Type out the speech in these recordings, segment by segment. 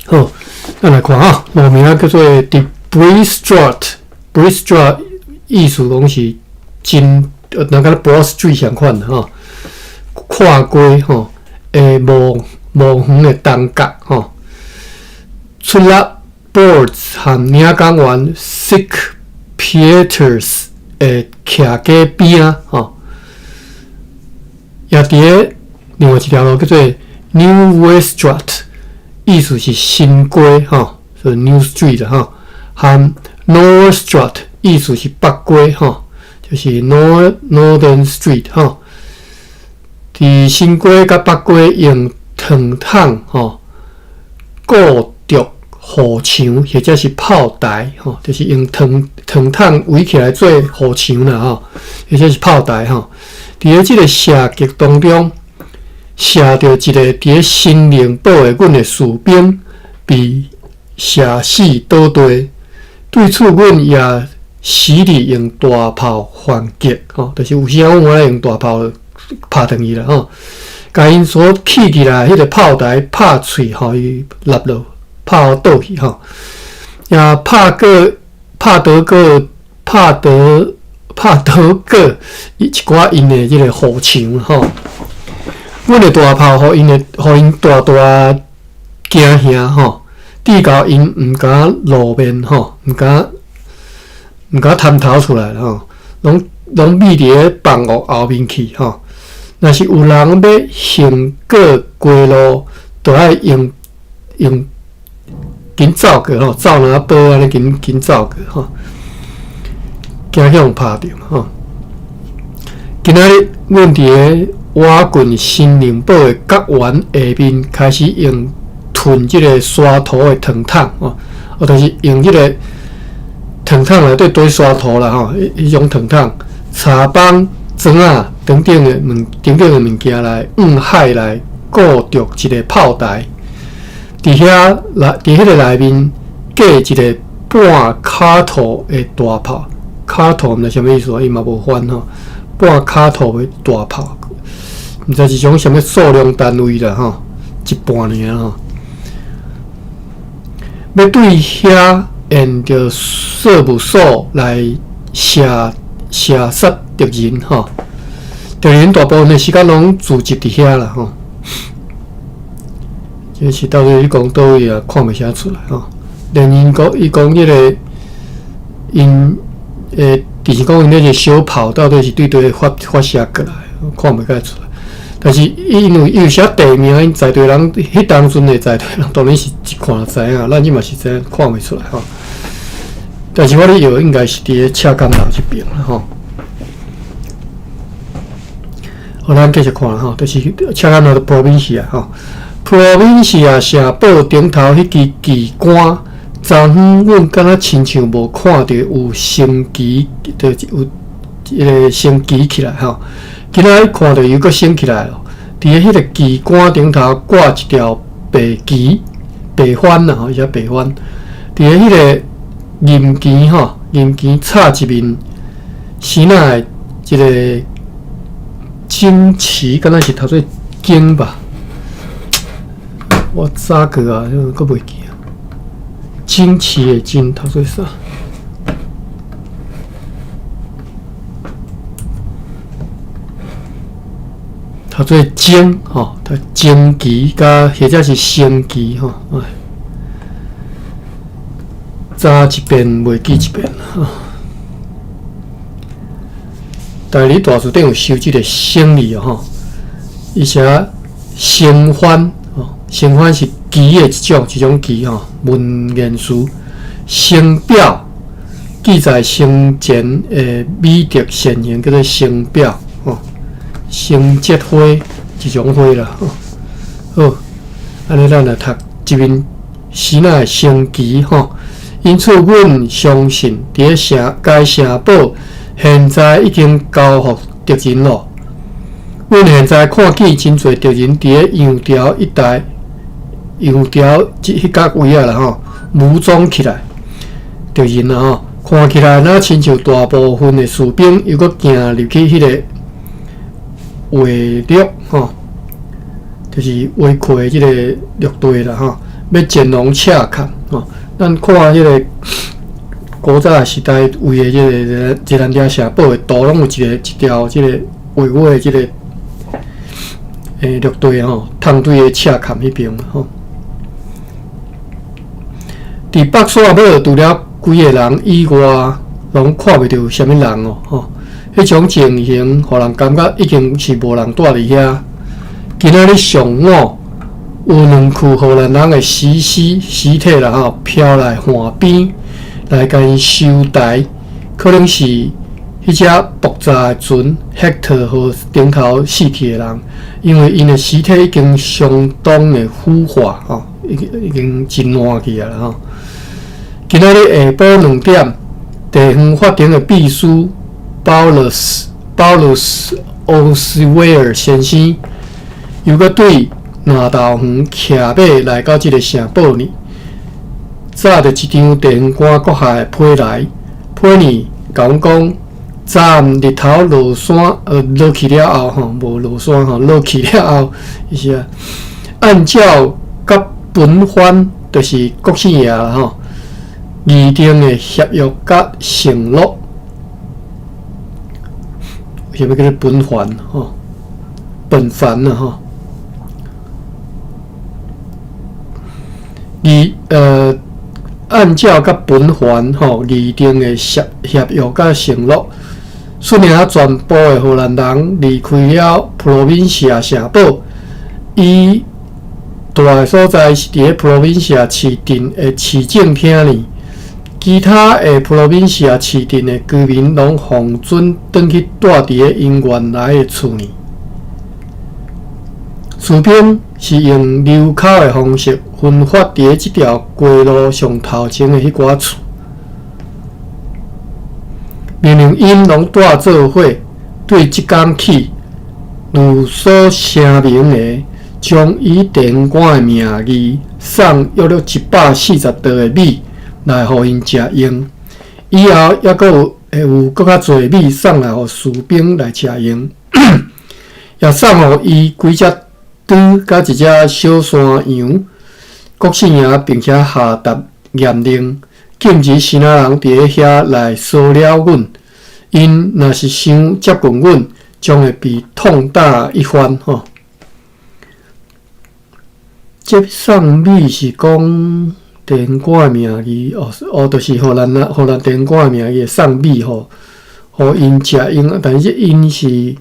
好，咱来看哈，路名叫做 The Bristol， 意思讲是真，那个 Broad Street 相款的哈，跨过吼诶无远的东角吼，出入 Boards 和领港湾 St. Peters 诶徛街边啊吼，也伫另外一条路叫做 New West Street。意思是新街哈，是 New Street 哈，和 North Street 意思是北街哈，就是 Northern Street 哈。伫新街甲北街用藤桶哈固着护墙或者是炮台哈，就是用藤桶围起来做护墙啦哈，或者是炮台哈。伫咧即个射击当中。射到一个伫森林保卫阮的士兵被射死倒地，对此阮也死力用大炮还击，吼，就是有时我来用大炮拍断伊啦，吼，甲因所起起来迄个炮台拍碎，互伊落落，拍倒去，吼，也拍倒一寡因的即个护墙，吼。阮的大炮，互因大惊吓吼，抵到因毋敢露面吼，毋敢探头出来吼，拢秘伫咧房屋后面去吼。若是有人要行过街路，就爱用紧走过吼，走哪步安尼紧走过吼，惊向拍着吼。今仔日阮伫咧瓦郡森林堡的角园下面开始用囤即个沙土的藤桶哦，就是用即个藤桶内底堆沙土啦吼，迄种藤桶、茶帮、砖啊等等的物件来海来固着一个炮台，伫迄个内面架一个半卡头的大炮，卡头毋知啥物意思啊，伊嘛无翻吼，半卡头的大炮。毋知是种什么数量单位啦吼，一半尔吼。要对遐沿着事务所来射杀敌人吼，敌人大部分的时间拢聚集伫遐啦吼。这是到底你讲倒位也看袂啥出来吼。连伊讲迄个因就是讲因那个小炮到底是对发射过来，看袂解出来。但是因为伊有写地名，因在地人迄当阵的在地人当然是一看就知影，咱即嘛是知影看袂出来吼。但是我咧药应该是伫咧赤坎楼这边啦吼。好，咱继续看吼，就是赤坎楼的 province 啊吼 ，province 啊城堡顶头迄支旗杆，昨昏阮敢若亲像无看到有升旗，就有一个升旗起来吼。今仔看到又搁升起来咯，伫咧迄个旗杆顶头挂一条白旗，白帆啦吼，伊写白帆。伫咧迄个银旗吼，银旗插一面，时那的一个旌旗，敢若是头做旌吧？我早过啊，搁袂记啊。旌旗的旌头做啥？叫做旌吼，它旌旗甲或者是升旗吼，早一遍袂记一遍吼。大理大字顶有收即个升字吼，伊写升幡吼，升幡是旗的一种旗吼，文言词。升表记载生前的美德善言叫做升表吼。升节花一种花啦，好，安尼咱来读这边时那的升旗吼。因此，阮相信，伫该城堡现在已经交付敌人咯。阮现在看见真侪敌人伫咧羊条一带、羊条迄角位啊啦吼，武装起来。敌人啊吼，看起来若亲像大部分的士兵又搁行入去迄个。围掠吼，就是围困即个掠队啦吼，要建龙洽看哦。咱看迄个古早时代为的即个宜兰遮城堡的图，拢有一条即个画画的即个绿地吼，通对的洽看迄边吼。伫北沙堡除了几个人以外，拢看袂到啥物人哦吼。迄种情形，互人感觉已经是无人住伫遐。今仔日上午有2具荷兰人的尸体啦吼，飘来岸边来甲因收台，可能是迄只爆炸的船 Hector 和顶头死去的人，因为因的尸体已经相当的腐化吼，已经真烂去啊啦吼。今仔日下晡2点，地方法庭的秘书保罗斯欧斯威尔先生又搁对南投园骑马来到这个城堡呢，载着一张地方官阁下的批来，批呢甲阮讲，昨暗日头落山，落去了后吼，无落山吼，落去了后，伊是啊，按照甲本番就是国姓爷啦吼，议定的协约甲承诺。啥物叫做本番吼？本番啦吼。按照甲本番吼议定的协约甲承诺，虽然全部的荷兰人离开了普罗宾西亚城堡，伊住的所在是伫咧普罗宾西亚市镇的市政厅里。其他的普罗宾西亚市镇的居民拢奉准转去住伫咧因原来的厝呢。士兵是用流口的方式分发伫咧即条街路上头前的迄寡厝，命令因拢住做伙，对即天起，如所声明的，将以地方官的名义送约140道的米。来互因食用，以后还佫有佫较侪米送来互士兵来食用，也送互伊几只猪甲一只小山羊。国姓爷并且下达严令，禁止其他人伫咧遐来骚扰阮，因若是想接近阮，将会被痛打一番吼。接送米是讲。地方官的名义，就是荷兰地方官的名义送米互因食用，但是因是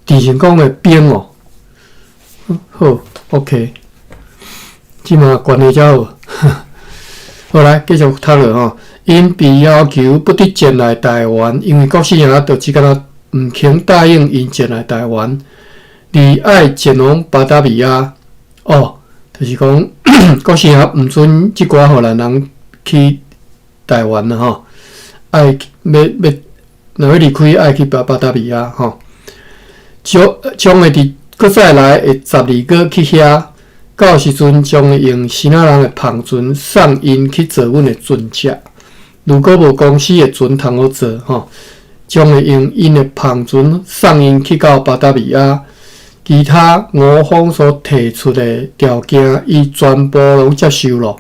郑成功的兵哦。好 ，OK， 即嘛关系才好。好来继续讨论吼，因被要求不得前来台湾，因为国姓爷就只敢毋肯答应因前来台湾，而爱前往巴达比亚哦。就是讲，国姓爷毋准即寡荷兰人去台湾啦吼，爱若要离开，爱去巴达比亚吼，将会伫搁再来的12个去遐，到时阵将会用其他人的篷船送因去做阮的船只。如果无公司的船通好做吼，将会用因的篷船送因去到巴达比亚。其他我方所提出的条件，伊全部拢接受了。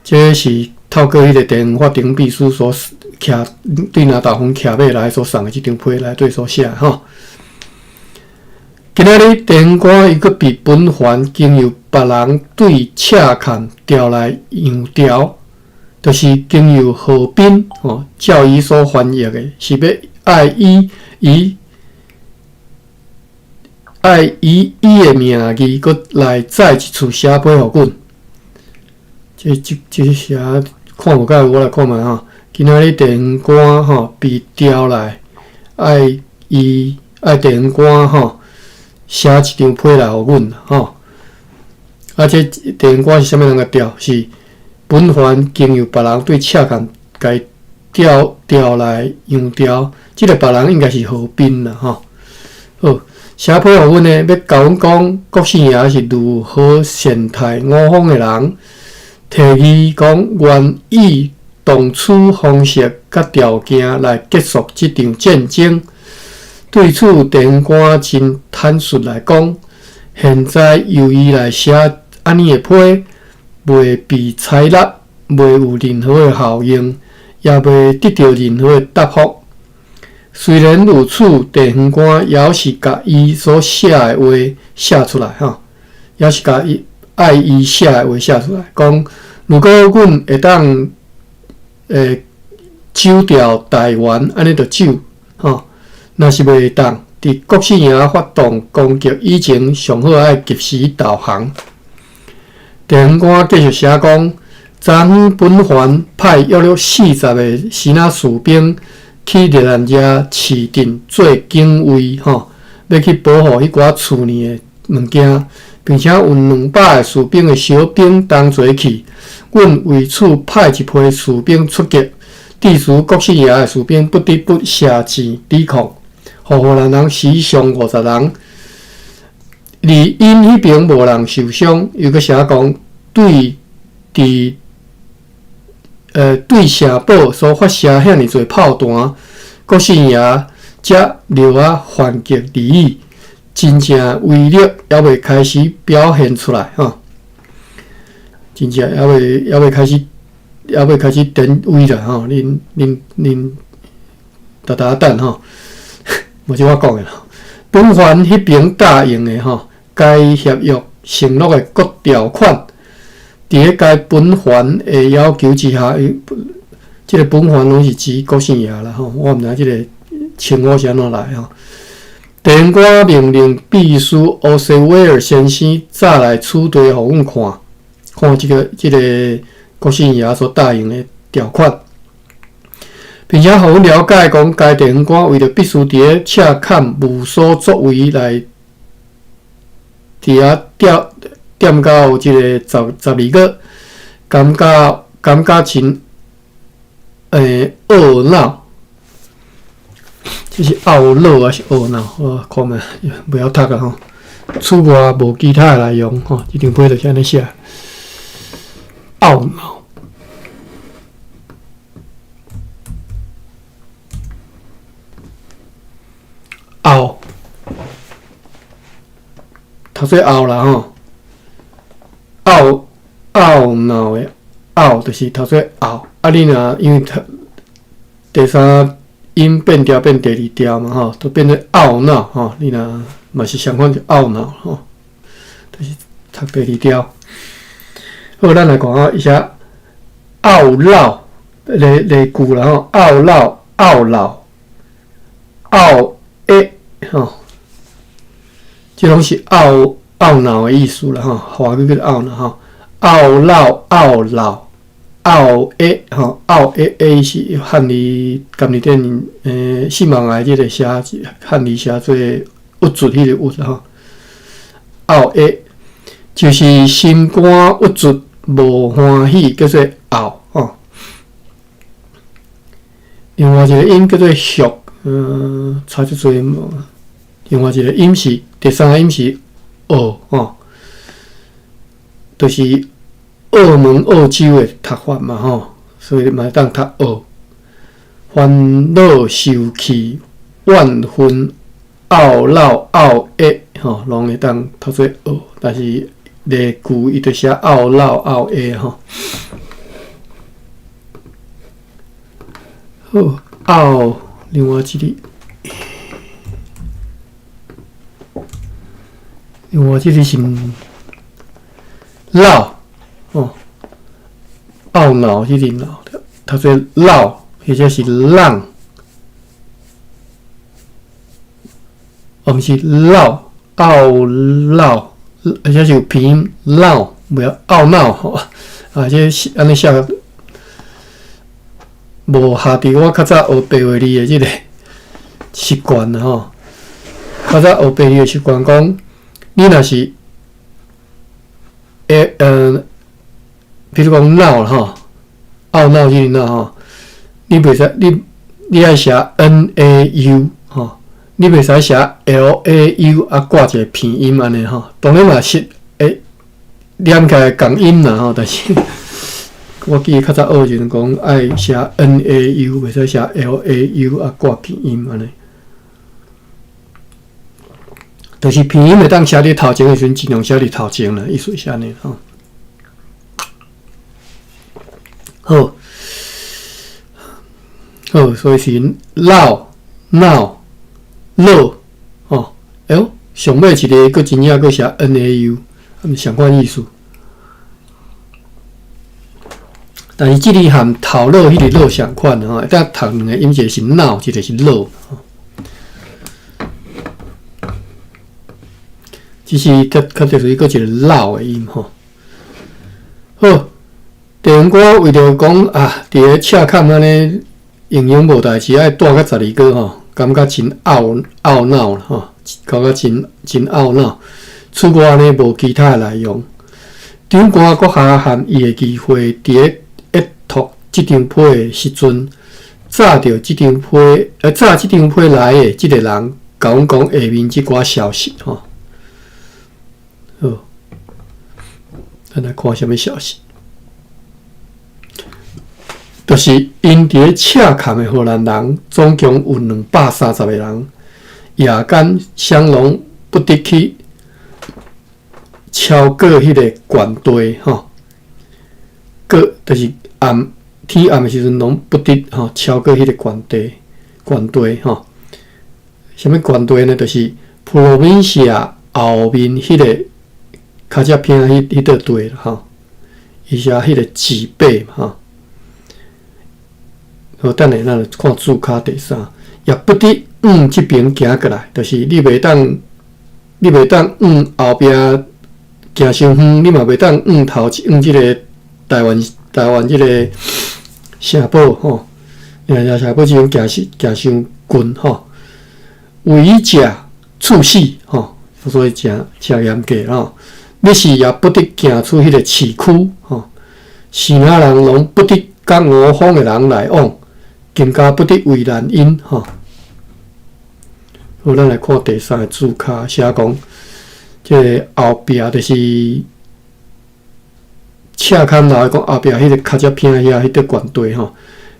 这是透过迄个地方法庭秘书所对南投园骑马来所送的这张批来对所写吼。今仔日地方官伊阁被本番经由别人对洽看调来样调，就是经由何斌照伊所翻译的，是要爱以伊的名义，阁来载一次写批互阮。这写看无解，我来看觅吼。今仔日地方官被调来，爱地方官写一张批来互阮吼。啊，这地方官是啥物人个调？是本番经由别人对洽看，甲伊调来样调。即个别人应该是何斌啦吼。好。写批互阮呢，要甲阮讲国姓爷是如何善待我方的人，提议讲愿以同处方式甲条件来结束这场战争。对此，地方官真坦率来讲，现在由伊来写安尼的批，袂被采纳，袂有任何的效应，也袂得到任何的答复。虽然如此，地方官也是甲伊所写的话写出来吼，也是甲伊爱伊写的话写出来，讲如果阮会当走掉台湾，安尼就走吼。若是袂当，伫国姓爷发动攻击以前，上好爱及时投降。地方官继续写讲，昨昏本番派约40个新仔士兵去日咱遮市镇做警卫吼，要去保护迄寡厝内的物件，并且有200个士兵的小兵同齐去。阮为此派一批士兵出击，致使国姓爷的士兵不得不舍钱抵抗，互荷兰人死伤50人。而因迄边无人受伤，又搁写讲对城堡所发射遐尼侪炮弹，国姓爷则留啊反击利益，真正威力还未开始表现出来吼，真正还未开始展威啦吼，恁大等吼，无即我讲诶啦。本番迄边答应诶吼，该协约承诺诶各条款，伫咧该本番诶要求之下，即个本番拢是指国姓爷啦吼，我毋知即个称呼是安怎来吼。地方官命令秘书欧塞威尔先生再来出题互阮看即个国姓爷所答应的条款，并且互阮了解讲，该地方官为了必须伫咧赤坎无所作为来伫遐踮到即个12个，感觉真懊恼，这是懊恼还是懊恼？我看嘛，不要读啊吼，此外无其他的内容吼，一张批就安尼写，懊恼。懊，读做懊啦吼，懊恼的懊就是读做懊。啊，你若因为第三音变调变第二调嘛吼，都变做懊恼吼。你若嘛是相反就懊恼吼，就是读第二调。好，咱来看啊，一下懊恼例句啦吼，懊恼、懊恼、懊诶吼，即拢是懊恼的意思啦吼，华语叫懊恼吼，懊恼、懊恼、懊诶吼，懊诶是汉字今日电姓王的即个写字，汉字写做郁卒迄个郁吼，懊诶就是心肝郁卒无欢喜，叫做懊吼。另外一个音叫做俗，差足多无。另外一个音是第三个音是恶吼，就是澳门澳洲的读法嘛吼，所以嘛当读恶。烦恼受气万分懊恼懊诶吼，拢会当读做恶，但是例句伊就写懊恼懊诶吼。好，懊，另外一个。另外这个是恼哦，懊恼这个恼，它做恼，或者是浪，毋是恼，懊恼，而且是有鼻音恼，不要懊恼吼，啊，这是安尼写，无下伫我较早学白话字的这个习惯啦吼，较早学白话字的习惯讲。你若是比如讲恼吼，懊恼即个恼吼，你袂使你爱写 NAU 吼，你袂使写 LAU 啊，挂一个片音安尼吼。当然嘛是念起来共音啦吼，但是我记得较早学时阵讲爱写 NAU， 袂使写 LAU 啊，挂片音安尼。就是鼻音会当写伫头前的时阵，尽量写伫头前啦，意思是安尼吼。好，好，所以是老、闹、乐哦。哎呦，上尾一个佫真正佫写 NAU， 相关意思。但是即个含头乐迄个乐相款吼，但读两个音，一个是闹，一个是乐。只是较就是佫一个老的音吼。好，电音歌为着讲啊，伫个车坎安尼应用无代志，爱带到12个吼，感觉真懊恼啦吼，感觉真懊恼。出国安尼无其他的内容，张歌阁下含伊的机会，伫个閲读即张批的时阵，早着即张批，早即张批来的即个人，甲阮讲下面即寡消息吼。好，咱来看什么消息？就是因伫咧赤坎的荷兰人，总共有230个人，夜间相容不得去超过迄个悬地吼，就是天暗的时阵，拢不得吼超过迄个悬地吼。什么悬地呢？就是普罗宾西亚后面迄个较只偏迄块地啦吼，伊写迄个脊背吼。好，等下咱看注脚第3，也不得即边行过来，就是你袂当后壁行伤远，你嘛袂当头即个台湾即个城堡吼，城堡即种行伤近吼，违者处死吼，所以诚严格吼。你是也不得行出迄个市区吼，是哪人拢不得甲我方的人来往。更加不得为难因吼。好，咱来看第3个注脚，写讲，即个后壁就是赤坎楼讲后壁迄个较只偏遐迄块悬地吼，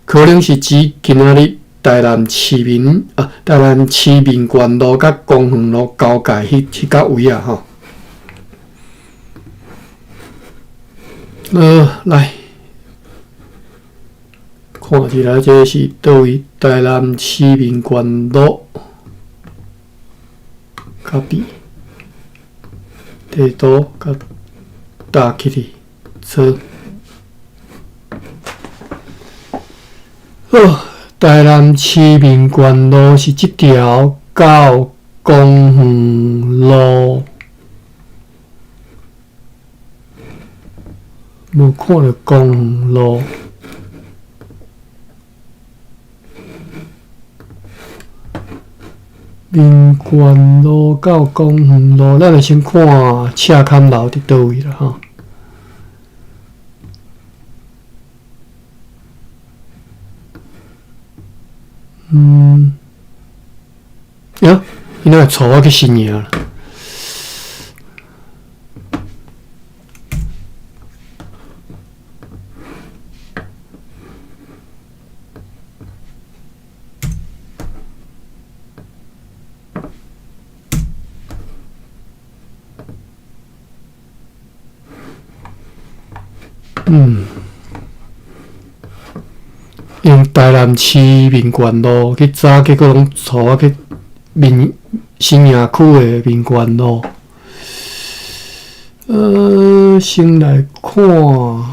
可能是指今仔日台南市民关路甲公园路交界迄角位啊吼。来。看起来这是倒位？台南市民关路，copy 地图甲打起哩，错。好，台南市民关路是即条到公园路，无看到公园路。民权路到公园路，咱来先看赤坎楼伫倒位啦吼。哟，伊那带我去新营啦。用台南市民权路去查，结果拢带我去新营区的民权路。先来看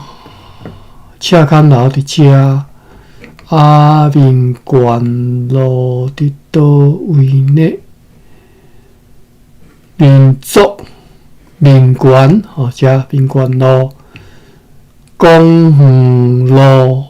赤坎楼伫遮，民权路伫倒位呢？民族民权吼，遮民权路。公园路，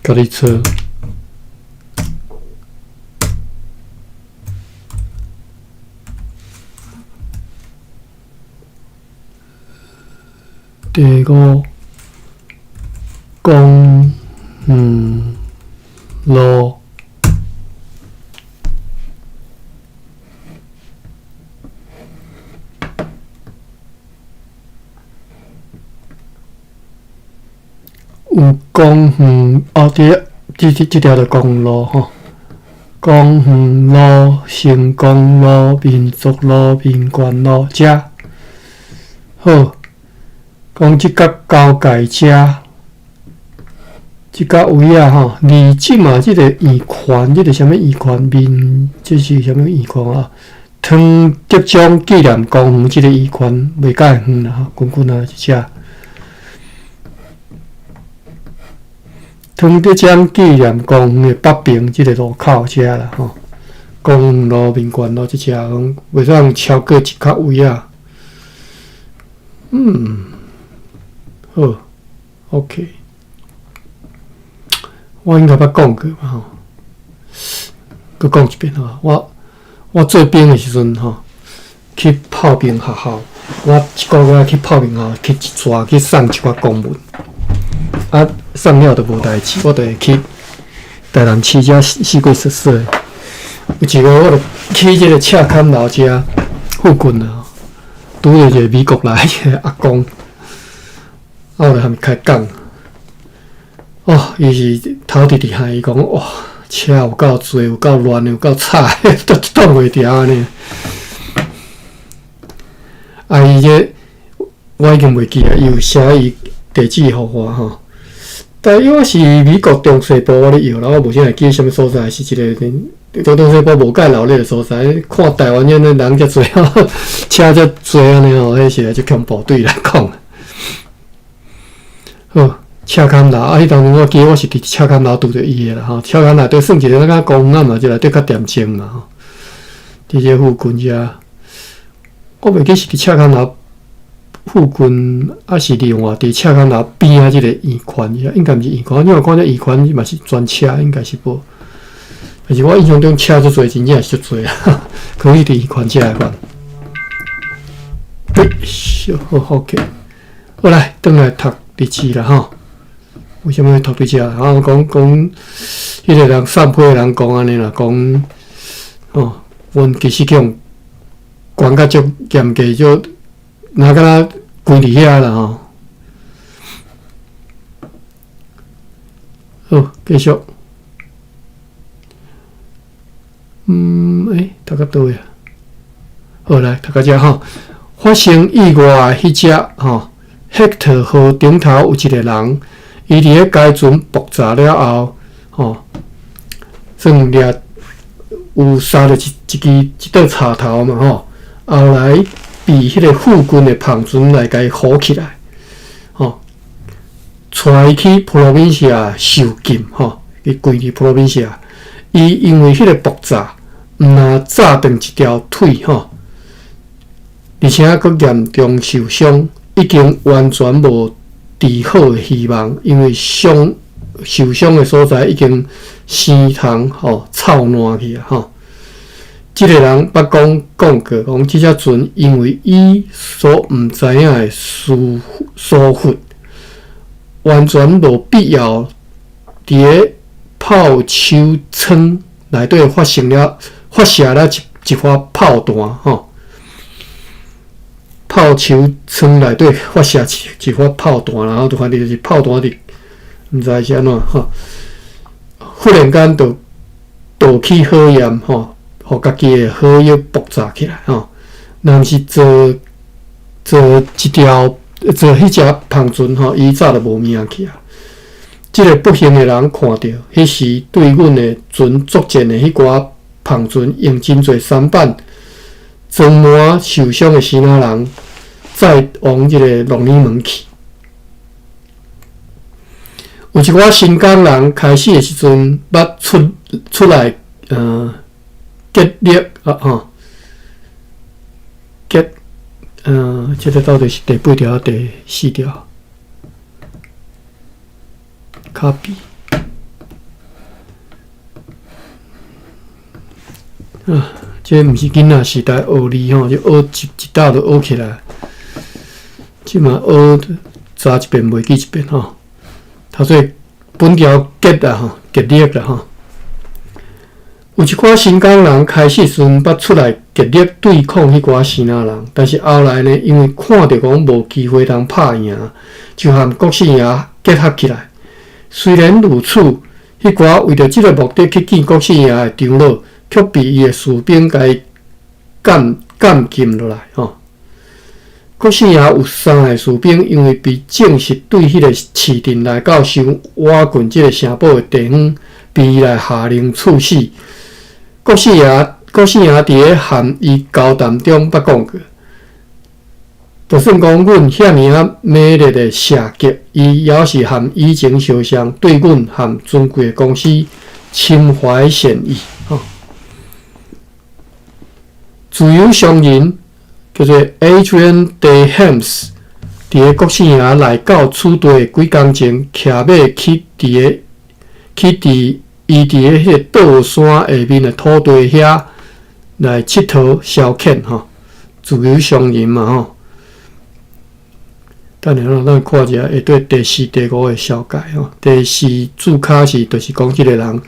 甲你错。第5，公路。有公园哦，这条就公路吼，公园路、成功路、民族路、民权路，遮好。讲即个交界遮，即个位啊吼，离即嘛，即个圆圈，即个啥物圆圈面，这是啥物圆圈啊？汤德庄纪念公园即个圆圈袂介远啦吼，滚滚啊一遮。汤德庄纪念公园的北边即个路口遮啦吼，公园路、民权路即遮，袂使超过一角位啊。好 ，OK， 我应该捌讲过嘛吼，佮讲一遍吼。我做兵的时阵吼，去炮兵学校，我一个月去炮兵学校去一撮去送一寡公文，啊，送了就无代志，我就会去台南市遮四过十岁。有一个我就去即个赤坎楼遮附近啊，拄着一个美国来的阿公。我就和伊开讲，哦，伊是头直直喊伊讲，哇，车有够多，有够乱，有够吵，都挡袂牢安尼。啊，伊这我已经袂记啊，伊有写伊地址互我吼。但因为是美国中西部我咧摇啦，我无啥会记什么所在，是一个中西部无介闹热的所在。看台湾人遮多，车遮多安尼吼，迄是就恐怖对来讲。好，赤坎楼啊！迄当时我记我是伫赤坎楼拄着伊诶啦吼，赤坎楼对算一个那个公园嘛，即内底较恬静嘛吼。伫这附近遮，我袂记是伫赤坎楼附近，还是另外伫赤坎楼边啊，即个圆圈遐，应该毋是圆圈，因为看这圆圈嘛是专车，应该是无。但是我印象中车足侪，真正是足侪啊！可以伫圆圈遮来看。好 OK， 好来，转来读。日志啦吼，为什么会读伫遮？然后讲，迄个人散批的人讲安尼啦，讲哦，阮其实用管甲足严格，就哪敢若规伫遐啦吼。好，继续。读到倒位啊？好来，读到遮吼，发生意外迄只吼。Hector 河顶头有一个人，伊伫咧街船爆炸了后，吼，算掠有杀了一道插头嘛，吼，后来被迄个附近的篷船来甲伊扶起来，吼，带伊去普罗宾西亚受禁，吼，伊跪伫普罗宾西亚，伊因为迄个爆炸，毋但炸断一条腿，吼，而且佫严重受伤。已经完全无治好的希望，因为受伤的所在已经生虫臭烂去啊！吼，即个人捌讲过，讲即只船因为伊所毋知影的疏忽，完全无必要伫咧炮手舱内底发射了一发炮弹，吼。炮手舱内底发射一发炮弹，然后就反正就是炮弹伫，毋知是安怎吼。忽然间就倒起火焰吼，互家己的火药爆炸起来吼。若毋是坐迄只篷船吼，伊早就无命去啊。即个不幸的人看到，迄时对阮的船作战的迄寡篷船用真侪舢板。装满受伤的死仔人，再往即个龙里门去。有一寡新港人开始的时阵，捌出来结力啊吼，这个到底是第8条第4条？copy 啊。这毋是囡仔时代学字吼，就学一道就学起来。即嘛学查一遍袂记一遍吼。所以本条结啊吼，结力啦吼。有一寡新港人开始顺捌出来结力对抗迄寡西南人，但是后来呢，因为看到讲无机会通拍赢，就和国姓爷结合起来。虽然如此，迄寡为着即个目的去见国姓爷的长老，却被伊的士兵甲监禁落来吼。国姓爷有3个士兵，因为被证实对迄个市镇内到收瓦郡即个城堡的地方，被伊来下令处死。国姓爷伫咧和伊交谈中捌讲过，就算讲阮遐尼啊美丽的社格，伊也是和以前相像，对阮和尊贵的公司心怀善意。自由商人叫做 Adrian de Hems， 伫咧国姓爷来到厝地几工前，骑马去伫伊伫咧迄个倒山下面的土地遐来佚佗消遣吼，自由商人嘛吼。等下咱看一下下底第4、第5个小解吼。第4注脚是就是讲即个人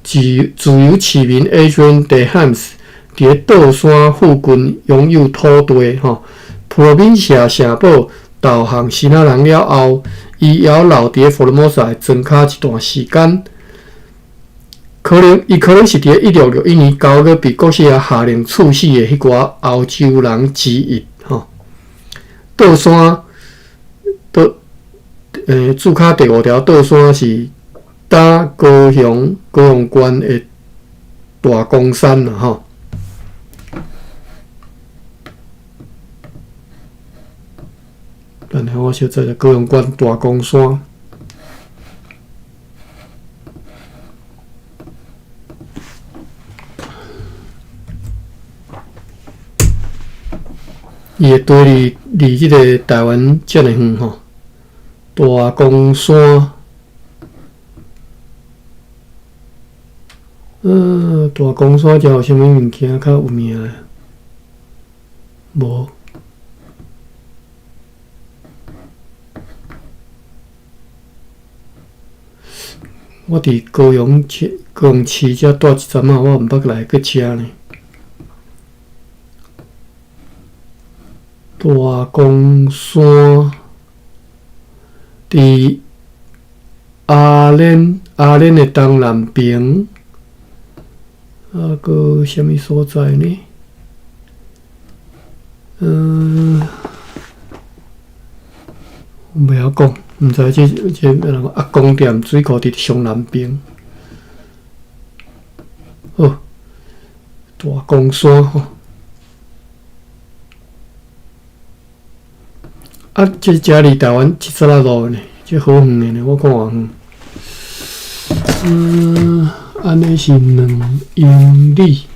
自由市民 Adrian de Hems 伫咧倒山附近拥有土地吼，普罗宾社城堡导航西南人了后，伊也留伫咧佛罗摩萨庄脚一段时间。可能是伫1661年9月被国姓爷下令处死的迄寡欧洲人之一吼。倒山注脚第5条倒山是打高雄县的大公山啦吼。等下我小在高雄县大公山。伊的地理离即个台湾遮尔远吼，大公山，大公山遮有啥物物件较有名诶？无。我伫高雄市遮住一阵仔，我毋捌来去吃呢。大公山伫阿莲的东南边，搁啥物所在呢？袂晓讲，毋知这阿公店水库伫上南边。哦，大公山吼。这遮离台湾7仔路呢，这好远的呢，我看安尼是2英里。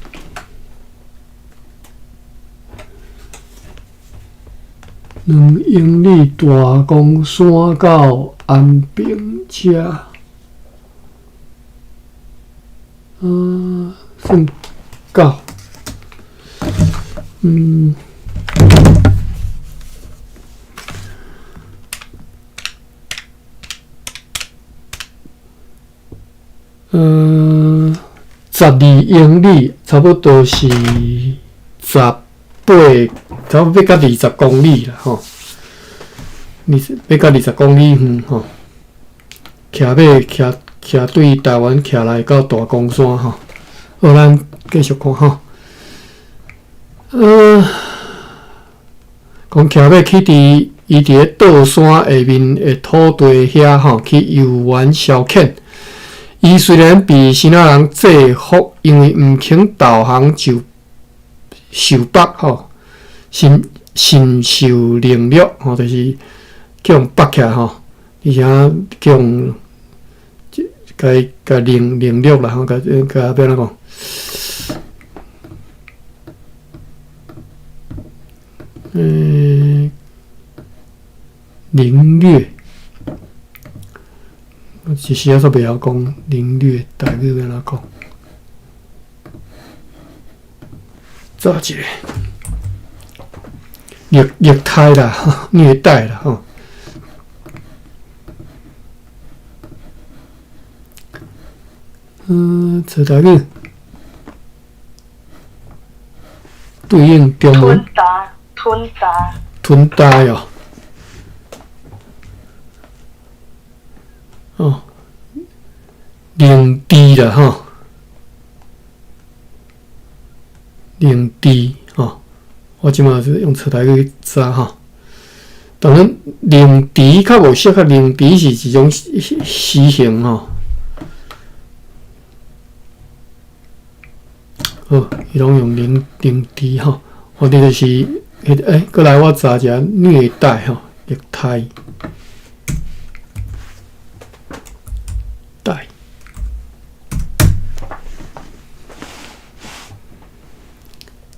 2英里大公山到安平遮，算到，12英里，差不多是差不多要到20公里啦吼。要到20公里远吼，骑马骑对台湾骑来到大公山吼。好，咱继续看吼。讲骑马去伊伫咧倒山下面的土地遐吼，去游玩消遣。伊虽然被西南人制服，因为毋肯导航就受绑吼，甚受凌辱吼，就是叫人绑起来吼，而且叫人甲凌辱啦吼，甲要怎讲？凌虐。一时啊，煞袂晓讲凌虐台语要怎讲？做一个虐待啦，虐待啦吼。找台语对应中文。吞呆哦。哦，零低啦吼，零低吼，我即马是用找台语查吼。当然，零低较无适合，零低是一种诗形吼。好，伊拢用零低吼，我哋就是过来我查一下虐待吼，虐待。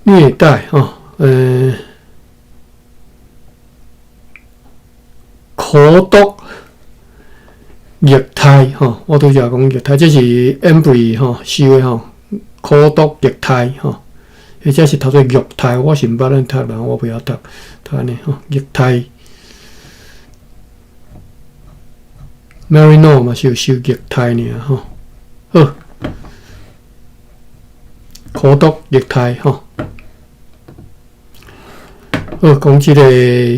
虐待苦毒、虐待我拄则讲虐待，这是 Embry 收的苦毒、虐待或者是读做虐待，我是毋捌咱读啦，我不晓读安尼虐待。Marino 嘛是有收虐待尔好，苦毒、虐待好，讲即个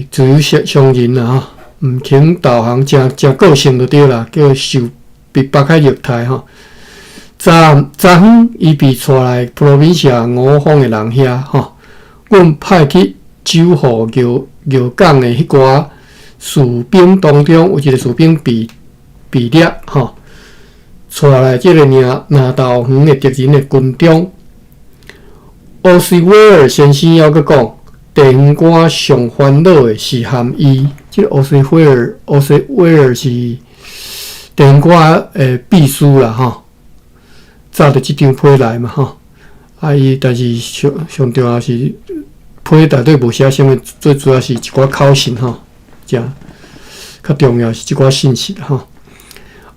自由商人啦毋肯导航，真个性就对啦，叫受被迫害虐待昨昏伊被带来普罗宾西亚五方的人遐阮派去守护摇港的迄寡士兵当中，有一个士兵被掠带来即个领导园的敌人的军中。欧斯威尔先生还佫讲。电歌上烦恼的是含伊，即个欧斯威尔是电歌秘书啦早着即张批来嘛伊但是上重要是批内底无写啥物，最主要是一寡口信正较重要是即寡信息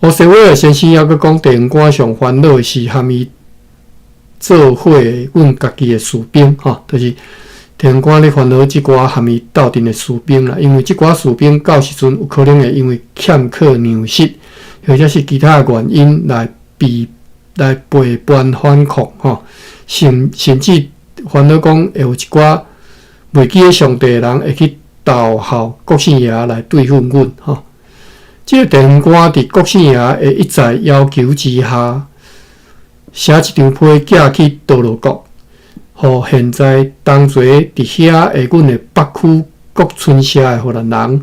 欧斯威尔先生还佫讲，电歌上烦恼的是含伊做伙阮家己的士兵就是。电官咧烦恼即寡含伊斗阵的士兵啦，因为即寡士兵到时阵有可能会因为欠课粮食，或者是其他原因来背叛反抗甚至烦恼讲会有一寡袂记得上帝的人会去投效国姓爷来对付阮即个电官伫国姓爷的一再要求之下，写一张批寄去多罗国。互现在当作伫遐的阮的北区国村社的荷兰人，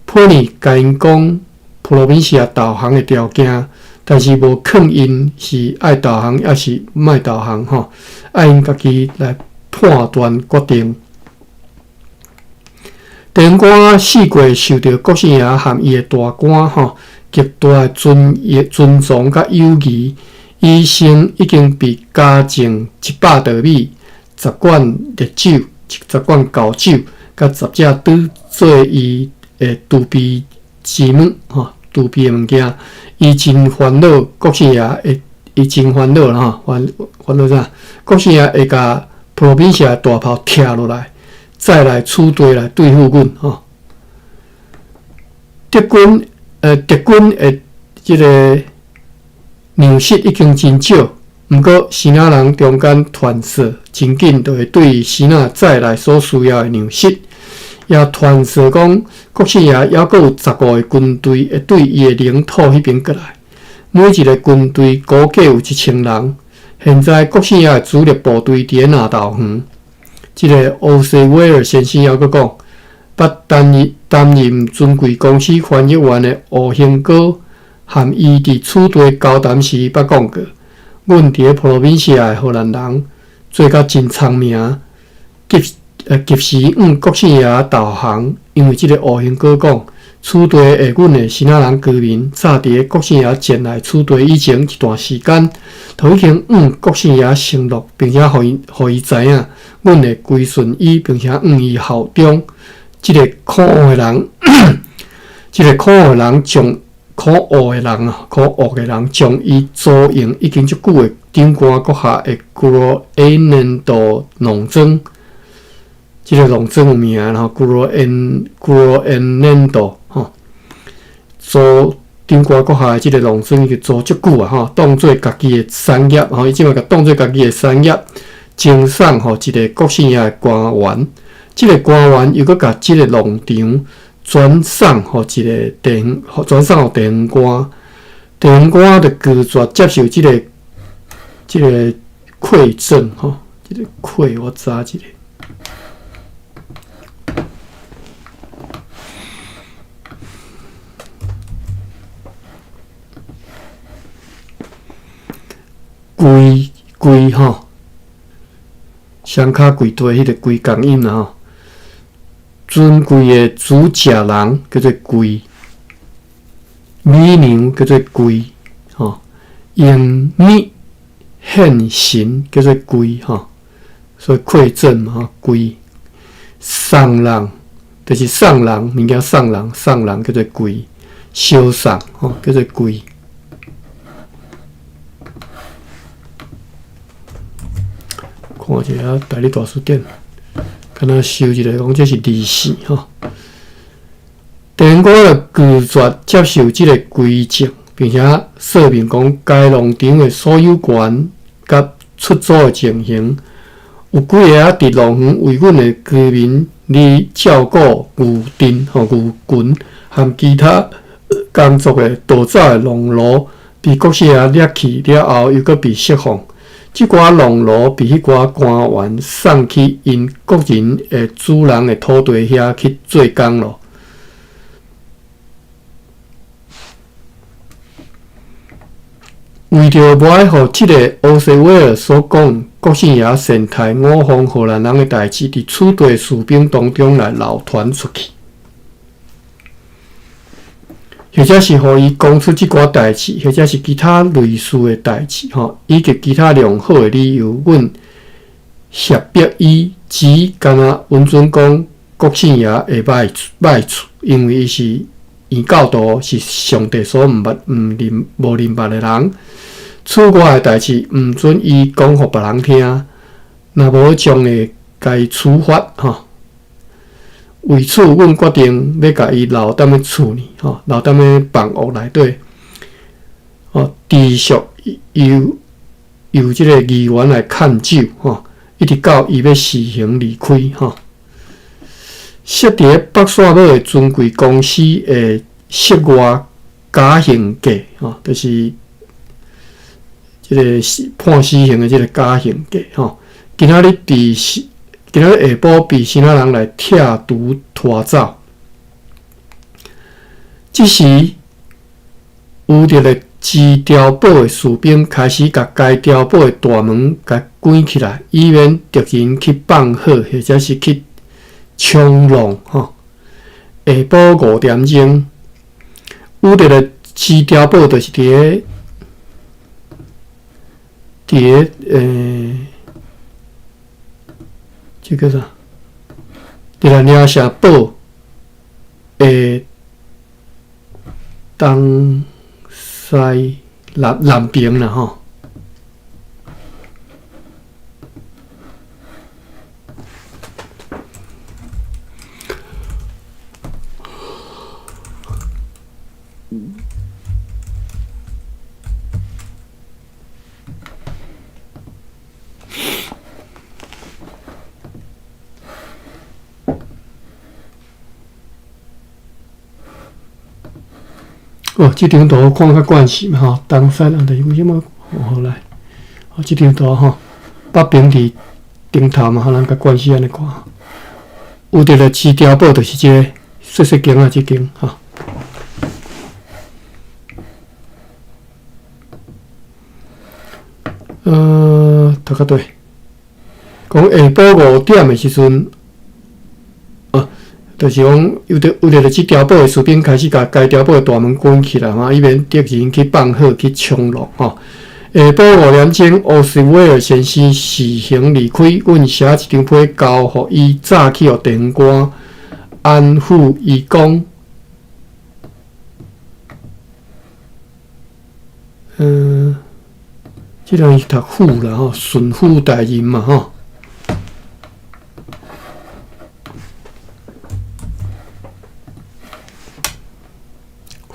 批呢甲因讲普罗宾西亚导航的条件，但是无肯因是爱导航还是毋爱导航爱因家己来判断决定。电官四过受到国姓爷含伊的大官极大的尊重甲友谊，医生已经被加赠100多米。10罐烈酒、10罐高酒，甲10只拄做伊的杜比之物杜比的物件，伊真烦恼，国姓爷会，伊真烦恼啦烦恼啥？国姓爷会甲普罗宾西亚大炮拆落来，再来出队来对付阮德军的即个粮食已经真少。毋过，希腊人中间团结，真紧就会对希腊再来所需要的粮食，也团结讲国姓爷还佫有15个军队会对伊的领土迄边过来。每一个军队估计有1000人。现在国姓爷的主力部队伫咧拿道园。即个欧西威尔先生还佫讲，捌担任尊贵公司翻译员的吴兴哥，含伊伫处队交谈时捌讲过。阮伫咧普罗宾西亚的荷兰人做甲真聪明，及时国姓爷导航，因为即个吴兴哥讲，处队阮的希腊人居民早伫咧国姓爷前来处队以前一段时间，就已经国姓爷承诺，并且互伊知影，阮会归顺伊，并且伊效忠。即个可恶的人，即个可恶的人将。可恶的人将伊租用已经足久的顶官阁下的古罗恩nen多农庄，即个农庄有名古罗恩nen多租顶瓜国下的即个农村，伊就做足久啊，吼，当做家己的产业，吼，伊即马甲当做家己的产业，经送吼一个国姓爷的官员，即个官员又搁甲即个农场转送吼一个转送互地方官，地方官就拒绝接受即个馈赠吼，即个馈我查一个。贵吼，双骹贵地迄个贵共音啦吼，尊贵的主食人叫做贵，美娘叫做贵，吼，用米献神叫做贵吼，所以馈赠嘛吼，贵，送人就是送人物件送人叫做贵，烧送吼叫做贵。看一下大理大书店，敢若收一个讲这是利息吼。地方官就拒绝接受即个规则，并且说明讲该农场的所有权甲出租的情形，有几个伫农园为阮的居民嚟照顾牛阵吼牛群和其他工作的盗走的农奴，被国姓爷掠去了后，又搁被释放。即寡农奴被迄寡官员送去因国人的主人的土地遐去做工咯。为着无爱互即个欧西威尔所讲国姓爷善待五方荷兰人的代志，伫处地士兵当中来流传出去。或者是互伊讲出即寡代志，或者是其他类似的代志，吼，以及其他良好的理由，阮协逼伊只敢若温准讲国姓爷会歹处，因为伊是异教徒，是上帝所无认捌的人。厝外的代志毋准伊讲互别人听，若无将会该处罚，吼。为此，阮决定要甲伊留踮咧厝里，吼，留踮咧房屋内底，吼，持续由即个议员来看守，吼，一直到伊要施行离开，吼。设伫北沙堡的尊贵公司的室外假刑架，吼，就是即个判死刑的即个假刑架，吼，今仔日下晡被其他人来拆除拖走。这时，有着个治碉堡的士兵开始甲该碉堡的大门甲关起来，以免敌人去放火或者是去冲撞。吼，下晡5点钟，有着个治碉堡就是伫这个啥？伫个领社堡的东西南边啦，吼。哦，即张图看较惯势嘛吼，东西人就是为什么好来？哦，即张图吼，北平伫顶头嘛，互人较惯势安尼看。有着个市碉堡，就是即个细细间啊，即间吼。读较对。讲下晡5点的时阵。就是讲，有着个即碉堡的士兵开始甲该碉堡的大门关起来嘛，以免敌人去放火去冲撞吼。下晡5点钟，欧斯威尔先生施行离开，阮写一张批交互伊，早去互地方官安抚伊讲，即人是读府啦吼，顺府大人嘛吼。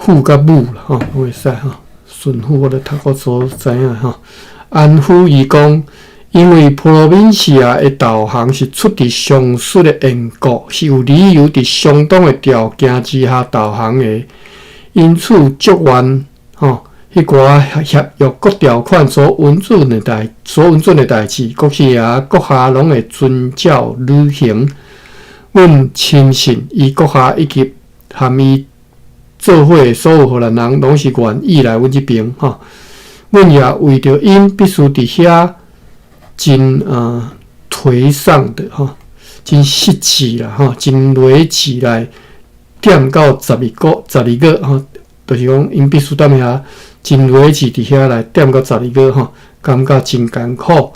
父甲母啦，吼，拢会使吼。顺父我咧读过所知影吼。安抚伊讲，因为普罗宾西亚的导航是出伫上述的缘故，是有理由伫相当的条件之下导航的，因此祝愿吼。迄寡协约各条款所允准的代志，国是也国下拢会遵照履行。阮亲信伊国下以及含伊做伙所有荷兰人，拢是愿意来阮即边吼。阮也为着因必须伫遐真颓丧的吼，真实际啦吼，真累积来踮到12个吼，就是讲因必须踮遐。真累积伫遐来踮到12个吼，感觉真艰苦。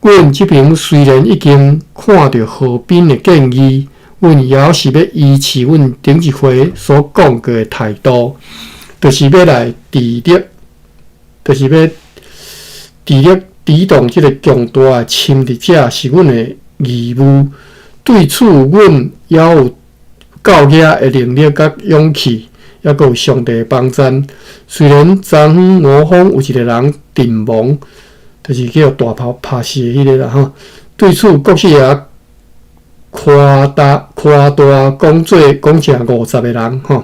阮即边虽然已经看到河滨的建议，阮也是要依持阮顶一回所讲过的态度，就是要来抵挡即个强大的侵略者是阮的义务。对此，阮也有够额的能力甲勇气。也有上帝帮衬，虽然昨昏魔方有一个人阵亡，就是叫大炮拍死迄个啦吼。对此，国师也夸大讲成50个人吼。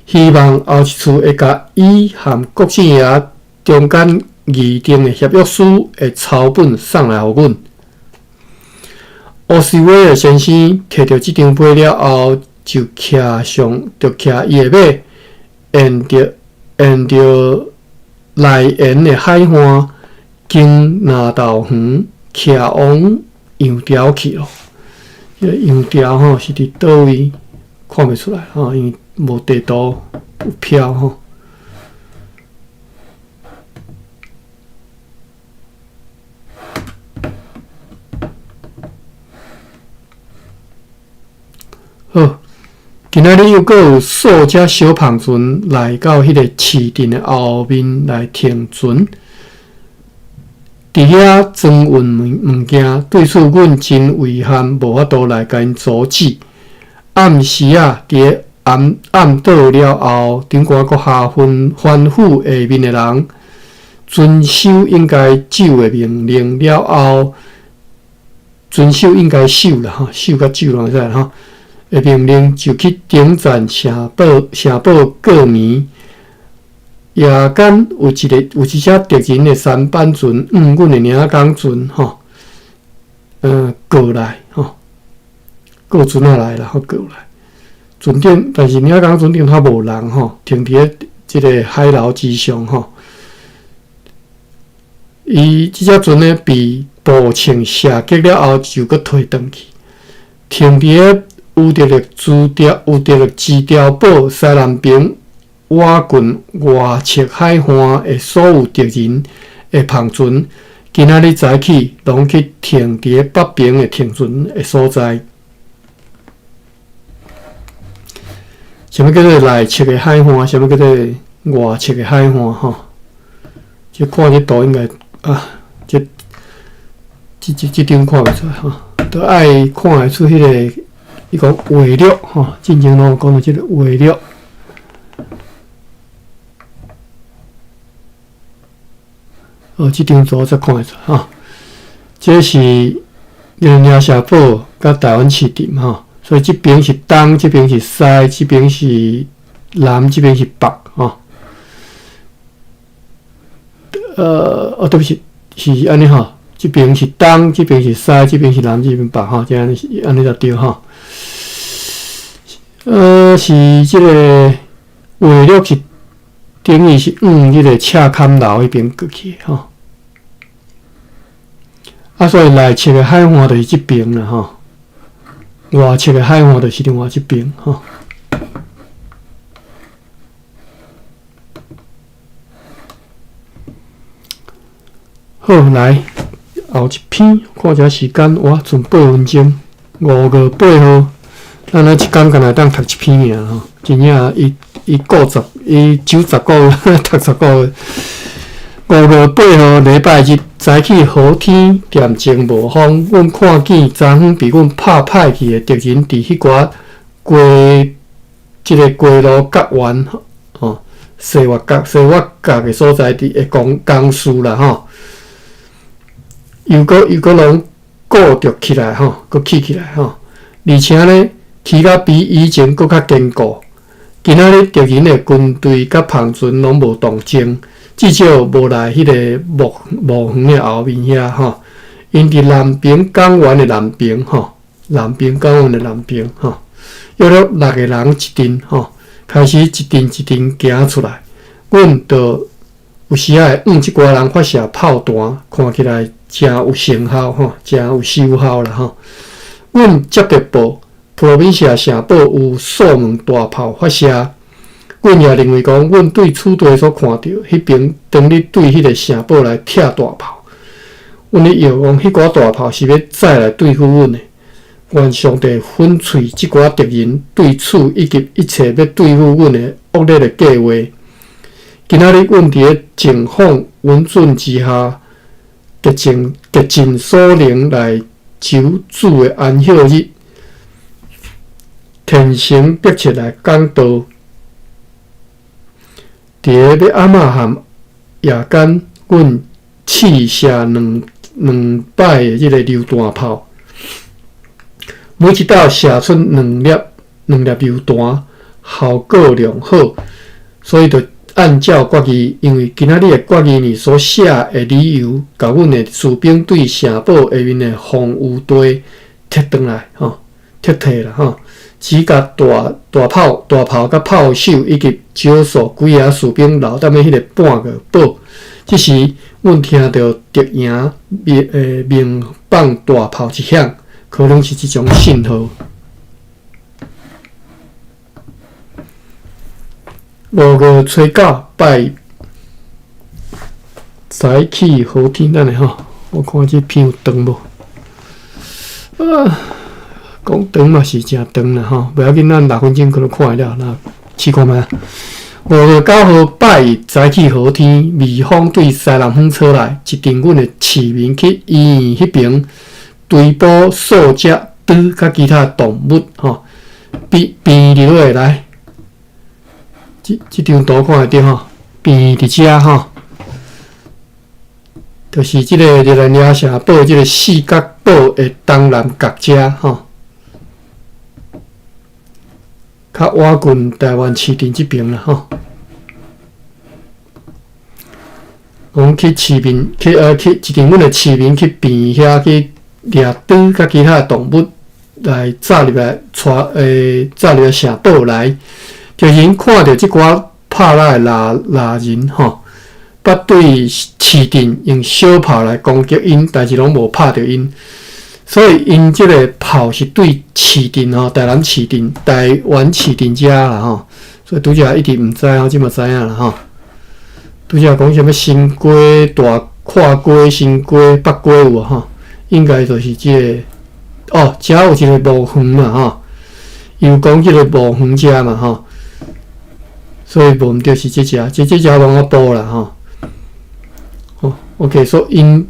希望后一次会甲伊和国师爷中间议定的协约书的抄本送来互阮。奥斯威尔先生摕到即张碑了后。就骑伊的马，沿着内沿的海岸，经南道园，骑往羊寮去咯。迄个羊寮吼是伫倒位，看袂出来吼，因为无地图有票吼。好。今仔日又阁有数只小胖船来到迄个市镇的后面来停船，伫遐装运物件。对此，阮真遗憾，无法度来甲因阻止。暗时啊，伫暗倒了后，顶寡国下吩咐下面的人遵守应该守的命令了后，遵守应该守啦吼，守甲守拢会使吼。的命令就去顶站城堡过暝。夜间有一只敌人的三板船，阮的领港船吼，过来吼，过船仔来啦，吼过来。船顶，但是领港船顶较无人吼，停伫咧即个海楼之上吼。伊即只船呢，被步枪射击了后，就搁退转去，停伫咧。有着支碉堡西南边瓦郡外侧海岸的所有敌人的篷船，今仔日早起拢去停伫咧北边的停船的所在。什么叫做内侧的海岸？什么叫做外侧的海岸？吼，即看这图应该这张看袂出来吼，都爱看会出迄个。伊讲围略吼，进前拢讲到即个围略。即张图才看会出吼。这是领社堡甲台湾市镇吼，所以即边是东，即边是西，即边是南，即边是北吼。对不起，是安尼吼。即边是东，即边是西，即边是南，即边北吼，即安尼就对吼。是即个围略是等于是即个赤坎楼迄边过去吼。所以内侧的海岸就是即边啦吼，外侧的海岸就是另外即边吼。好，来后一篇，看一下时间，哇，剩8分钟，5月8号。咱一天敢若当读一篇尔吼，真正伊90个月读10个月。5月8号礼拜日早起好天，恬静无风。阮看见昨昏被阮拍歹去的敌人，伫迄寡即个龟路角湾吼，西wat角的所在地的工事啦吼，又搁拢固着起来吼，搁起来吼，而且呢，起甲比以前搁较坚固。今仔日敌人的军队甲旁船拢无动静，至少无来迄个木园的后面遐吼。因伫南边港湾的南边吼，南边港湾的南边吼，约了6个人一阵吼，开始一阵行出来。阮就有时啊会即寡人发射炮弹，看起来真有成效吼，真有收效啦吼。阮接到报。普罗宾西亚城堡有数门大炮发射，阮也认为讲，阮对此地所看到，迄边当咧对迄个城堡来拆大炮。阮咧摇讲，迄寡大炮是要再来对付阮的。愿上帝粉碎即寡敌人对此以及一切要对付阮的恶劣的计划。今仔日阮伫咧警方稳准之下，竭尽所能来求主的安息日。天生迫切来讲道，伫个要暗仔含夜间，阮试射两摆的即个榴弹炮，每一道射出两粒榴弹，效果良好，所以就按照决议，因为今仔日的决议里所写的理由，甲阮的士兵对城堡下面的防御地撤转来吼，撤退啦吼。只甲大炮甲炮手以及少数几个士兵留踮咧迄个半个堡。这时，阮听到敌营鸣放大炮一响，可能是即种信号。5月初9拜早起好天，咱诶吼，我看这片有长无？讲长嘛是真长啦吼，不要紧，咱6分钟可能看会了。那试看觅。5月9号拜一早起好天，微风对西南风吹来，一阵阮的市民去医院迄边追捕数只猪甲其他动物吼，变流下来。即张图看会到吼，变伫遮吼，就是即个热兰亚城堡即个四角堡的东南角遮吼。较瓦近台湾市镇即边啦吼，讲去市面去一阵阮的市面去边遐去掠猪甲其他动物来炸入来，炸入来城堡来，就因看到即寡拍来的拉人吼，捌对市镇用小炮来攻击因，但是拢无拍着因。所以因即个炮是对市镇吼，台湾市镇遮啦吼，所以拄则一直毋知吼，即嘛知影啦吼。拄则讲啥物新龟、大跨龟、新龟、北龟有吼，应该就是即个哦，遮有一个木园嘛吼，又讲即个木园遮嘛吼，所以无毋对是即只往我报啦吼。哦 ，OK， 所以因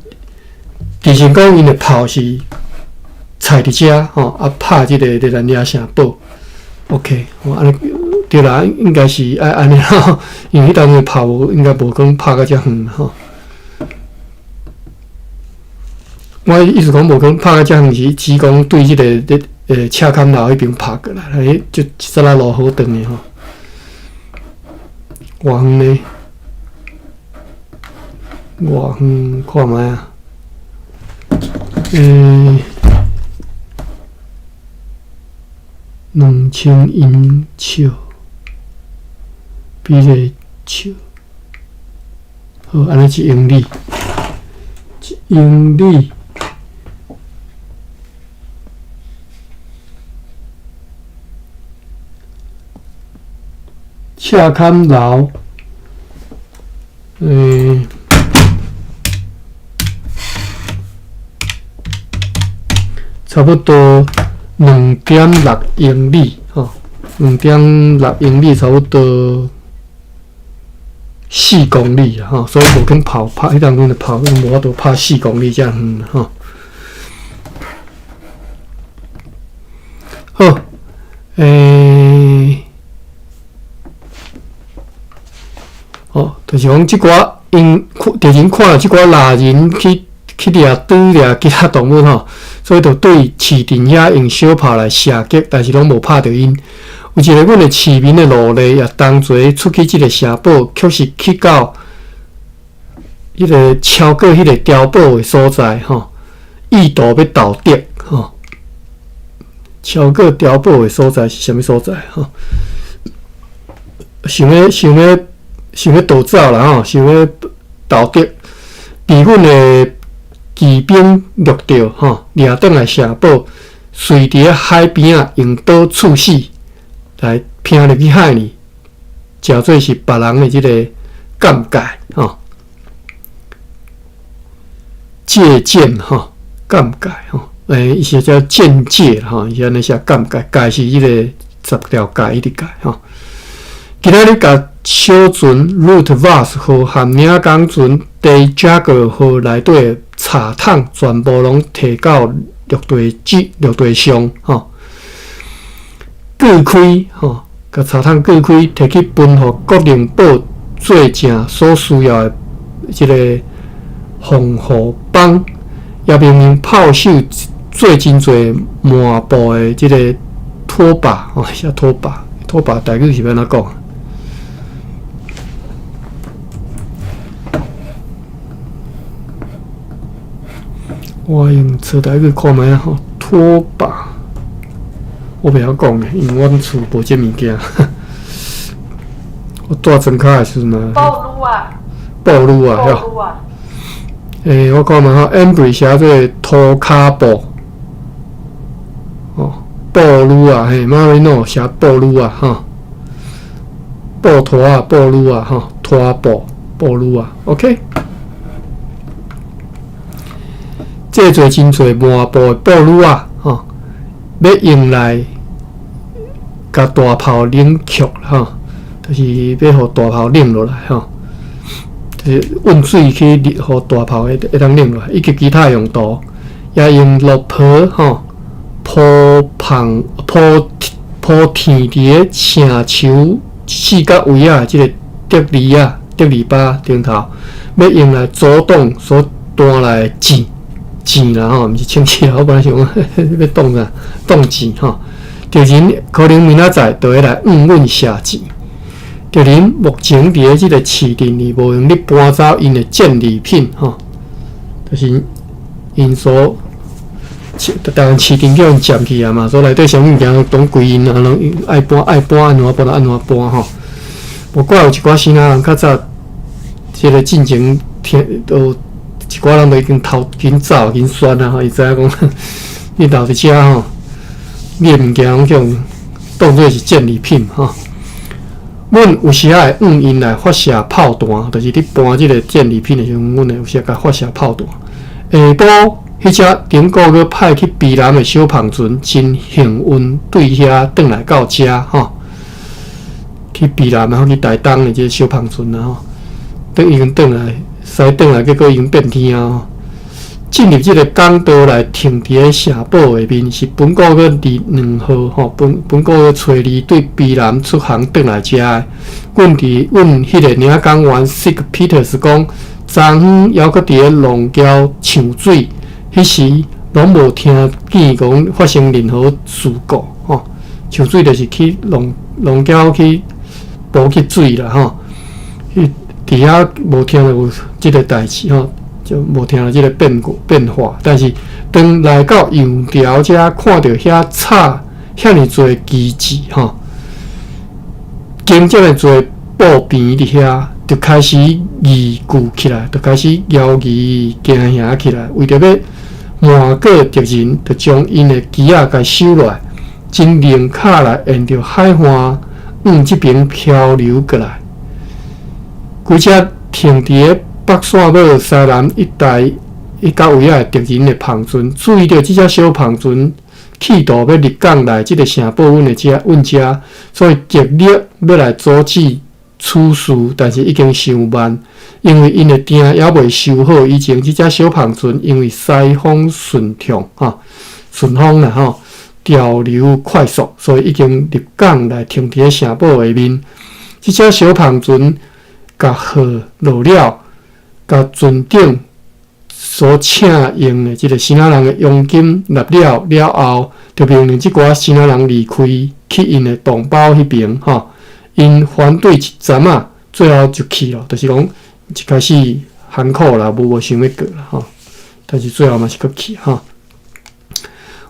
之前讲因的炮是。踩伫遮吼，拍即个热兰亚城堡 ，OK， 安尼对啦，应该是爱安尼吼，因为迄当个炮应该无讲拍到遮远吼。我意思讲无讲拍到遮远是只讲对即个车坎楼迄边拍过来，迄就一刹那路好长的吼。偌远呢？偌远看觅啊？2000英尺，比个尺，好，安尼1英里，1英里，车坎楼，差不多。2.6英里吼，2.6英里差不多4公里啊吼，所以无肯拍迄当阵的跑，无法度拍4公里遮远吼。好，就是讲即寡因敌人看到即寡蜡人去掠其他动物吼，所以就对市镇遐用小炮来射击，但是拢无拍着因。有一个阮的市民的努力，也同齐出去即个城堡，确实去到迄个超过迄个碉堡的所在吼，意图要盗夺吼。超过碉堡的所在是啥物所在吼？想要逃走啦吼，想要盗夺，被阮的骑兵掠着吼，掠倒来城堡，随伫海边啊用刀刺死，来拼入去海里，诚做是别人的即个尴尬吼，借鉴吼，尴尬吼，伊是叫间接吼，伊安尼写尴尬，尬是迄个10条尬一直尬吼。今仔日甲小船 Root Vase 和含领港船 Day Jagger 和内底的茶桶全部拢摕到陆地上吼，割开吼，甲茶桶割开，摕去分互各领堡做正所需要的即个防护帮，也明明炮手做真侪抹布的即个拖把吼，写拖把台语是要安怎讲？我用册台语看卖吼，拖把，我袂晓讲诶，因为阮厝无即物件。我带装卡诶时阵啊，布鲁啊，我看卖吼 ，Embry 写做拖卡布，哦，布鲁啊，嘿 ，Marino 写布鲁啊，吼，布拖啊，布鲁啊，吼，拖布鲁啊 ，OK。这做真侪抹布的布鲁啊，吼，要用来甲大炮冷却吼，就是要互大炮冷落来吼，就是温水去互大炮会当冷落来，以及其他用途，也用落坡吼铺天伫城墙四角位啊，即个德利巴顶头，要用来阻挡所弹来的钱啦吼，毋是氢气啦，我本来想讲要挡钱吼。敌人可能明仔载就会来阮射钱。敌人目前伫即个市镇里无用咧搬走因的战利品吼，就是因所当然市镇叫人占去啊嘛，所以内底啥物件拢归因啊，拢爱搬安怎搬吼。无怪有一寡新仔人较早即个进前都。一寡人都已经紧走紧酸啊！吼，伊知影讲，你留伫遮吼，你的物件拢叫当做是战利品吼。阮有时啊会用因来发射炮弹，就是你搬即个战利品的时阵，阮会有时甲发射炮弹。下晡迄只顶个个派去避南的小胖船，真幸运对遐转来到遮吼，去避南然后去台东的即个小胖船啊吼，已经转来。驶转来，结果已经变天啊！进入即个港道来停伫个城堡下面，是本国个2号吼，本国个找2对避南出航转来遮个。阮迄个领港员 Sig Peters 讲，昨昏犹阁伫个龙桥抢水，迄时拢无听见讲发生任何事故吼。抢水就是去龙桥去补去水啦吼。伫遐无听到有即个代志吼，就无听到即个变化。但是当来到洋条遮，看到遐插遐尼侪旗帜吼，经遮尼侪布片伫遐，就开始疑惧起来，就开始摇疑惊吓起来。为着要瞒过敌人，就将因的旗仔甲收落来，真灵卡来沿着海岸往即边漂流过来。规只停伫个北线尾西南一带迄到位啊敌人的胖船，注意到即只小胖船企图要入港来即个城堡阮遮，所以极力要来阻止此事，但是已经伤慢，因为因的鼎还未修好，以前即只小胖船因为西风顺风啦吼，潮流快速，所以已经入港来停伫个城堡下面。即只小胖船甲号落了，甲船长所请用的即个新仔人的佣金纳了后，就命令即寡新仔人离开去因的同胞迄边吼。因反对一阵啊，最后就去了，就是讲一开始喊苦啦，无想要过啦吼，但是最后嘛是搁去吼。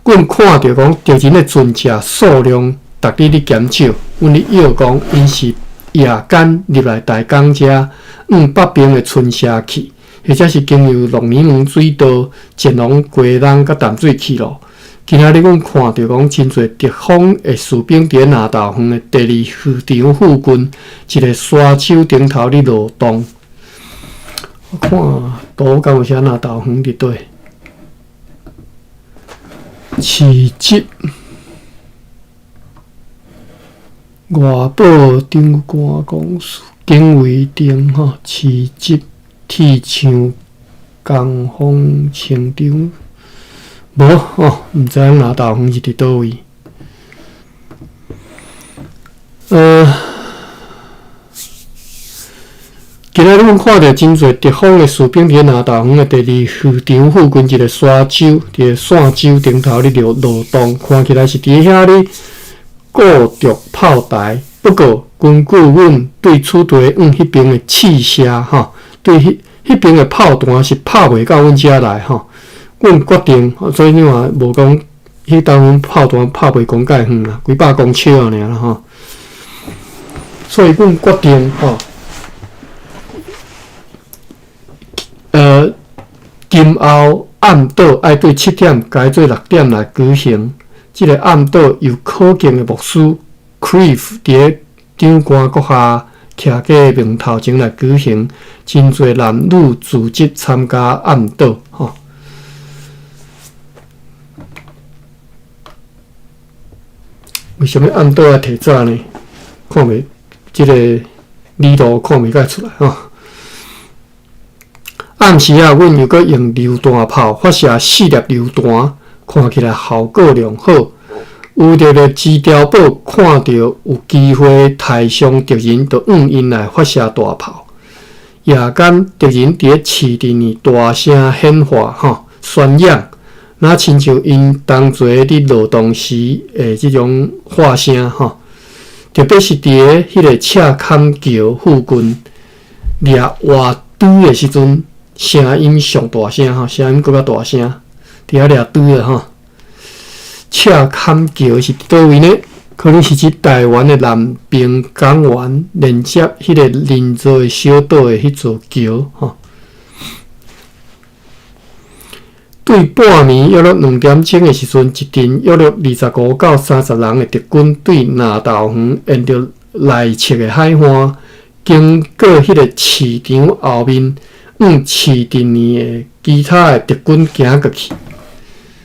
阮看到讲着人的船只数量逐日咧减少，阮咧要讲因是夜间入来大港遮北边的村社去，或者是经由鹿耳门水道、建龙、鸡笼甲淡水去咯。今仔日阮看到讲真侪敌方的士兵伫拿豆园的第二渔场附近一个沙丘顶头咧劳动。我看图敢有写拿豆园伫对？市集外堡顶官公司警卫亭吼，市集铁厂工坊清场。无哦，毋知影拿豆园是伫倒位。今仔日阮看到真侪敌方的士兵伫拿豆园的第二渔场附近一个沙洲，伫个线洲顶头咧劳动，看起来是伫遐咧固着炮台。不过，根据阮对此地迄边的试射吼，对迄边的炮弹是拍袂到阮遮来吼。阮决定，所以你话无讲，迄当炮弹拍袂讲介远啦，几百公尺尔啦吼。所以阮决定吼，今后暗岛爱对7点改做6点来举行。即个暗岛由可敬的牧师 Cliff 伫长官阁下徛喺面头前来举行，真侪男女组织参加暗岛吼。为什么暗岛要提早呢？看袂，即个理路看袂解出来吼。暗时啊，阮又搁用榴弹炮发射4粒榴弹，看起来效果良好。有着个基调堡看到有机会台上敌人，就因来发射大炮。夜间敌人伫咧市镇里大声喊话吼，宣扬。那亲像因当作伫劳动时诶即种话声吼，特别是伫咧迄个赤坎桥附近掠活猪诶时阵，声音上大声吼，声音搁较大声，伫遐掠猪诶吼。赤坎桥是伫倒位呢？可能是指台湾诶南滨港湾连接迄个林造诶小岛诶迄座桥吼。对半暝约2点钟的时阵，一阵约25到30人的敌军对拿豆园沿着内侧的海岸，经过迄个市场后面，市镇里的其他的敌军行过去。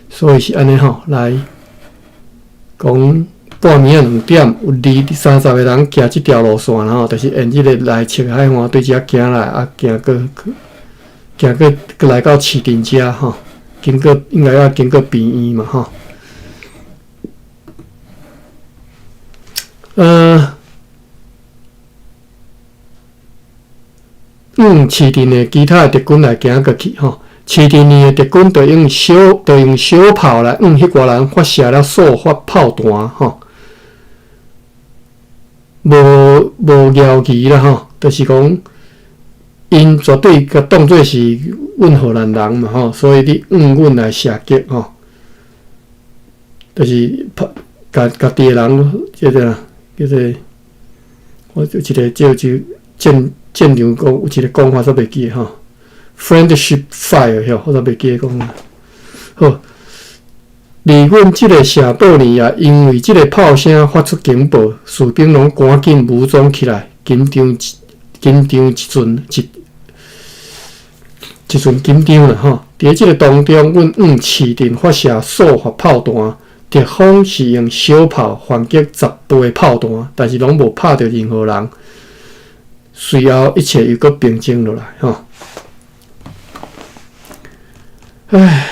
所以是安尼吼，来讲半暝2点有20-30个人行即条路线吼，就是沿即个内侧的海岸对遮行来，啊行过来到市镇遮吼。经过应该要经过边缘嘛吼，市镇的其他的敌军来行过去吼，市镇里的敌军就用小炮来迄寡人发射了数发炮弹吼，无摇旗啦吼，就是讲因绝对甲当作是阮荷兰人嘛吼，所以你阮来射击吼，就是家己的人，叫做我有一个就战场讲有一个讲法，煞袂记吼 ，friendship fire 吼，我煞袂记讲啦。好，离阮即个社堡里啊，因为即个炮声发出警报，士兵拢赶紧武装起来，紧张一阵紧张啦吼！伫即个当中，阮市镇发射数发炮弹，敌方是用小炮反击10倍炮弹，但是拢无拍到任何人。随后一切又搁平静落来吼。唉，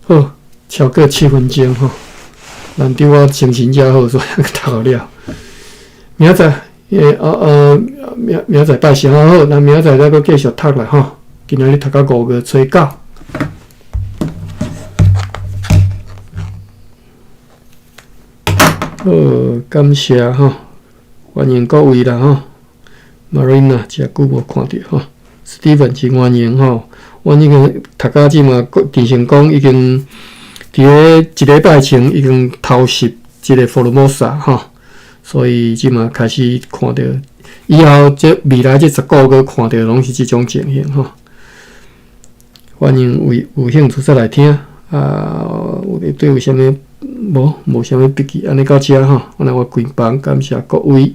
好，超过7分钟吼。难得我心情真好，所以读了。明仔明仔拜神好，那明仔再搁继续读啦吼。今仔日读到5月初9。好，感谢吼，欢迎各位啦吼。Marina 真久无看到吼 ，Steven 真欢迎吼。阮已经读到即嘛，电信讲已经伫咧一礼拜前已经偷袭即个 Formosa 吼，所以即嘛开始看到，以后即未来即10个月看到拢是即种情形吼。欢迎有兴趣再来听啊！对有啥物无啥物笔记，安尼到遮吼，我关房，感谢各位。